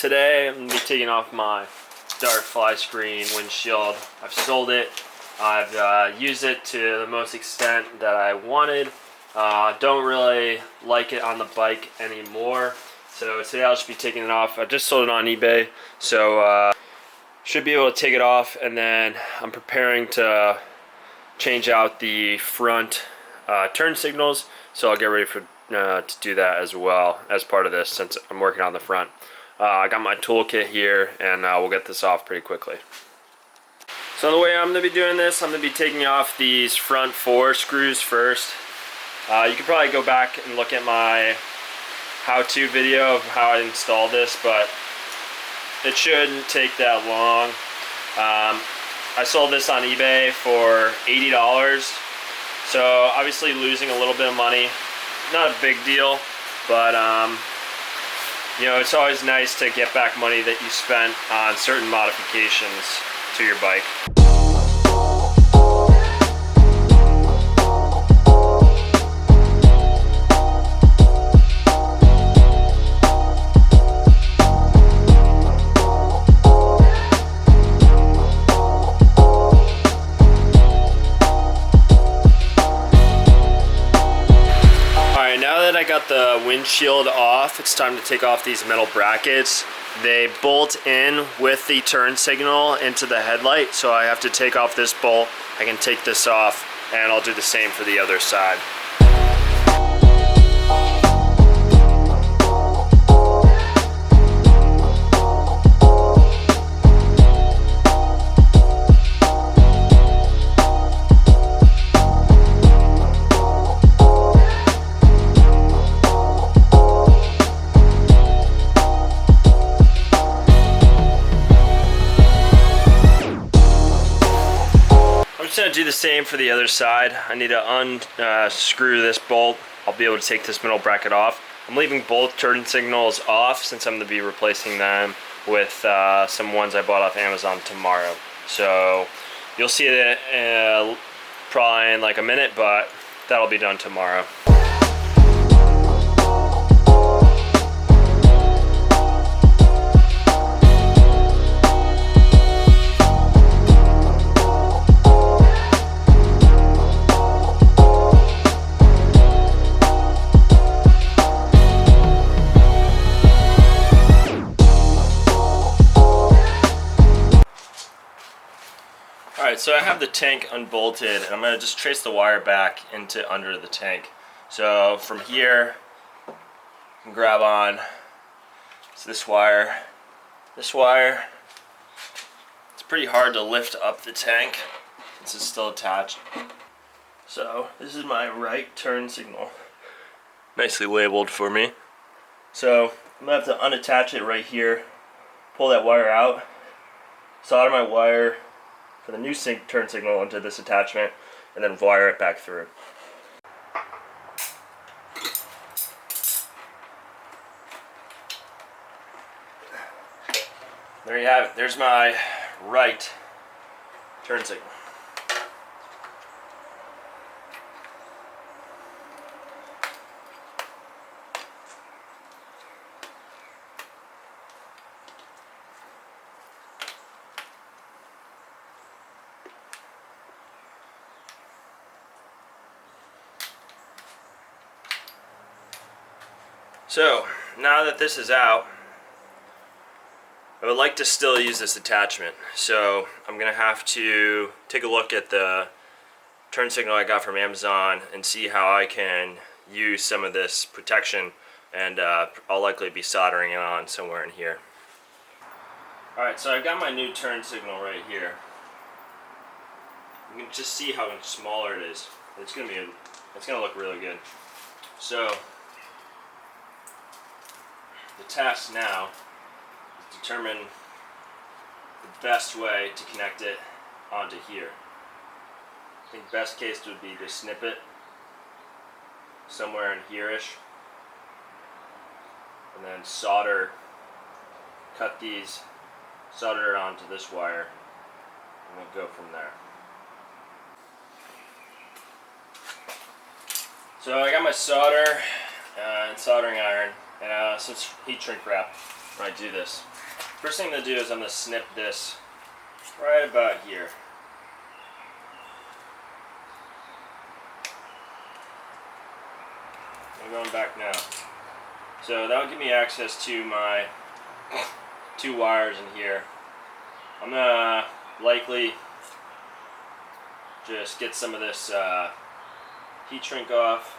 Today I'm going to be taking off my dark fly screen windshield. I've sold it. I've used it to the most extent that I wanted. Don't really like it on the bike anymore. So today I'll just be taking it off. I just sold it on eBay. So should be able to take it off, and then I'm preparing to change out the front turn signals. So I'll get ready for to do that as well as part of this, since I'm working on the front. I got my toolkit here, and we'll get this off pretty quickly. So the way I'm going to be doing this, I'm going to be taking off these front 4 screws first. You can probably go back and look at my how-to video of how I installed this, but it shouldn't take that long. I sold this on eBay for $80, so obviously losing a little bit of money. Not a big deal, but you know, it's always nice to get back money that you spent on certain modifications to your bike. I got the windshield off. It's time to take off these metal brackets. They bolt in with the turn signal into the headlight, so I have to take off this bolt. I can take this off, and I'll do the same for the other side. I'm just going to do the same for the other side. I need to unscrew this bolt. I'll be able to take this middle bracket off. I'm leaving both turn signals off since I'm going to be replacing them with some ones I bought off Amazon tomorrow. So you'll see it probably in like a minute, but that'll be done tomorrow. Alright, so I have the tank unbolted, and I'm going to just trace the wire back into under the tank. So from here, you can grab on to this wire. This wire, it's pretty hard to lift up the tank. This is still attached. So this is my right turn signal. Nicely labeled for me. So I'm going to have to unattach it right here, pull that wire out, solder my wire for the new turn signal into this attachment, and then wire it back through. There you have it. There's my right turn signal. So, now that this is out, I would like to still use this attachment. So, I'm going to have to take a look at the turn signal I got from Amazon and see how I can use some of this protection, and I'll likely be soldering it on somewhere in here. Alright, so I've got my new turn signal right here. You can just see how much smaller it is. It's going to look really good. So, the task now is to determine the best way to connect it onto here. I think best case would be to snip it somewhere in here-ish, and then cut these, solder it onto this wire, and then go from there. So I got my solder and soldering iron, and some heat shrink wrap when I do this. First thing to do is I'm going to snip this right about here. I'm going back now. So that'll give me access to my 2 wires in here. I'm going to likely just get some of this heat shrink off.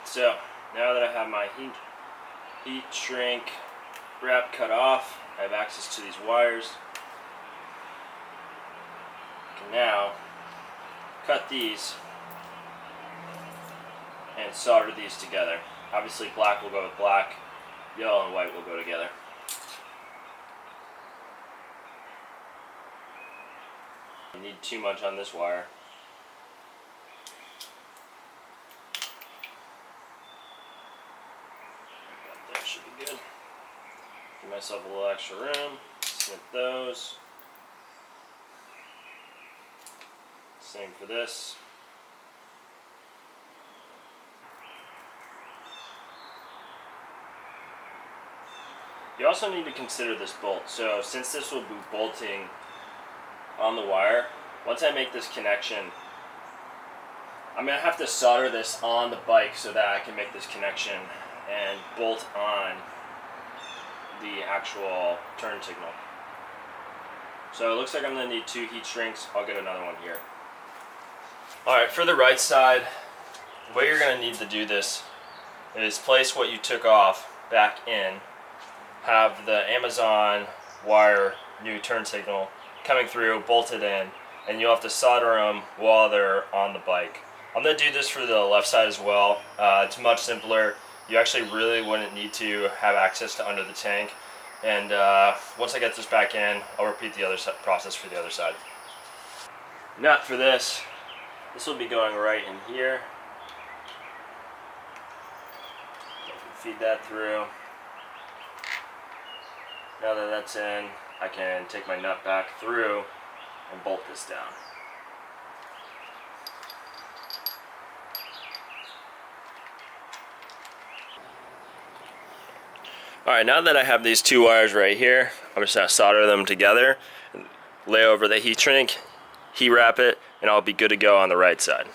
So now that I have my heat shrink wrap cut off, I have access to these wires. I can now cut these and solder these together. Obviously black will go with black, yellow and white will go together. Don't need too much on this wire. That should be good. Give myself a little extra room, snip those. Same for this. You also need to consider this bolt. So since this will be bolting on the wire, once I make this connection, I'm going to have to solder this on the bike so that I can make this connection and bolt on the actual turn signal. So it looks like I'm going to need 2 heat shrinks. I'll get another one here. Alright, for the right side, the way you're going to need to do this is place what you took off back in, have the Amazon wire new turn signal coming through, bolted in, and you'll have to solder them while they're on the bike. I'm going to do this for the left side as well. It's much simpler. You actually really wouldn't need to have access to under the tank. And once I get this back in, I'll repeat the other process for the other side. Nut for this. This will be going right in here. Feed that through. Now that that's in, I can take my nut back through and bolt this down. Alright, now that I have these 2 wires right here, I'm just going to solder them together, lay over the heat shrink, heat wrap it, and I'll be good to go on the right side.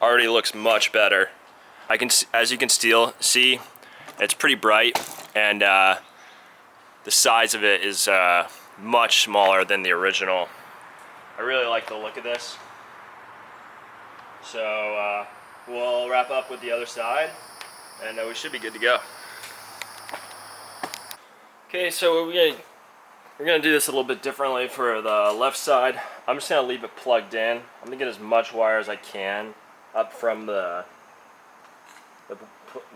Already looks much better. As you can see, it's pretty bright, and the size of it is much smaller than the original. I really like the look of this. So we'll wrap up with the other side, and we should be good to go. Okay, so we're gonna do this a little bit differently for the left side. I'm just gonna leave it plugged in. I'm gonna get as much wire as I can up from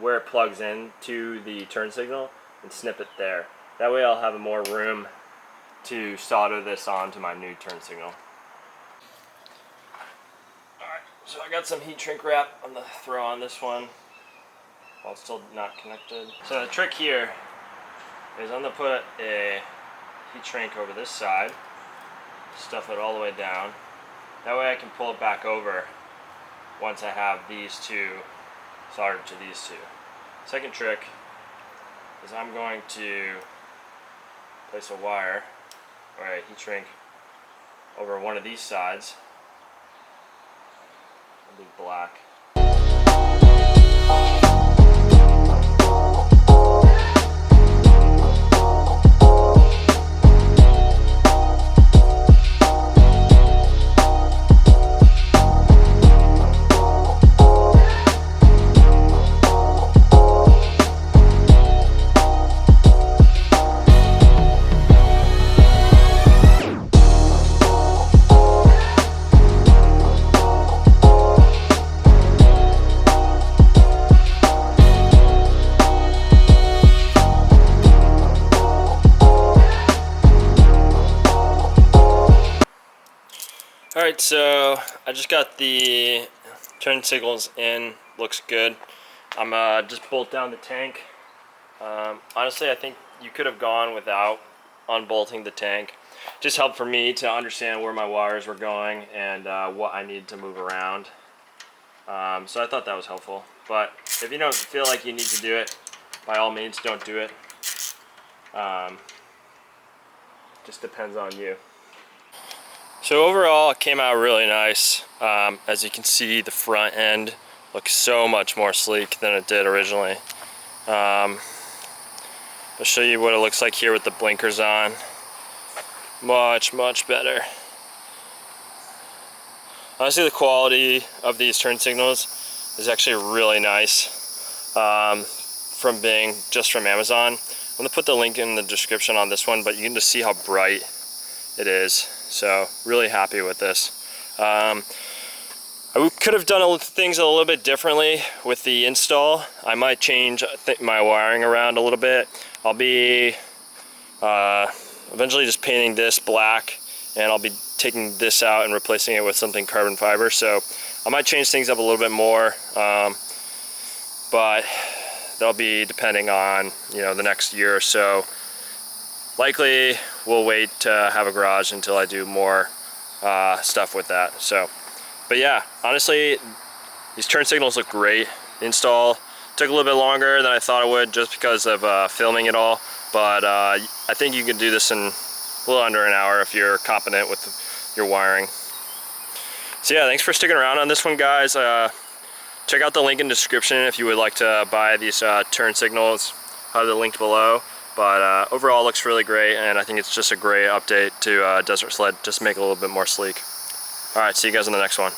where it plugs in to the turn signal and snip it there. That way I'll have more room to solder this onto my new turn signal. Alright, so I got some heat shrink wrap I'm going to throw on this one while it's still not connected. So the trick here is I'm going to put a heat shrink over this side, stuff it all the way down. That way I can pull it back over once I have these two soldered to these two. Second trick is I'm going to place a wire or a heat shrink over one of these sides. It'll be black. Alright, so I just got the turn signals in, looks good. I'm just bolt down the tank. Honestly, I think you could have gone without unbolting the tank. Just helped for me to understand where my wires were going and what I needed to move around. So I thought that was helpful. But if you don't feel like you need to do it, by all means don't do it. Just depends on you. So overall, it came out really nice. As you can see, the front end looks so much more sleek than it did originally. I'll show you what it looks like here with the blinkers on. Much better. Honestly, the quality of these turn signals is actually really nice from being just from Amazon. I'm gonna put the link in the description on this one, but you can just see how bright it is. So really happy with this. I could have done things a little bit differently with the install. I might change my wiring around a little bit. I'll be eventually just painting this black, and I'll be taking this out and replacing it with something carbon fiber. So I might change things up a little bit more, but that'll be depending on, you know, the next year or so. Likely we'll wait to have a garage until I do more stuff with that. So, but yeah, honestly, these turn signals look great. The install took a little bit longer than I thought it would just because of filming it all. But I think you can do this in a little under an hour if you're competent with your wiring. So yeah, thanks for sticking around on this one, guys. Check out the link in the description if you would like to buy these turn signals. I'll have the link below. But overall, it looks really great, and I think it's just a great update to Desert Sled, just to make it a little bit more sleek. All right, see you guys in the next one.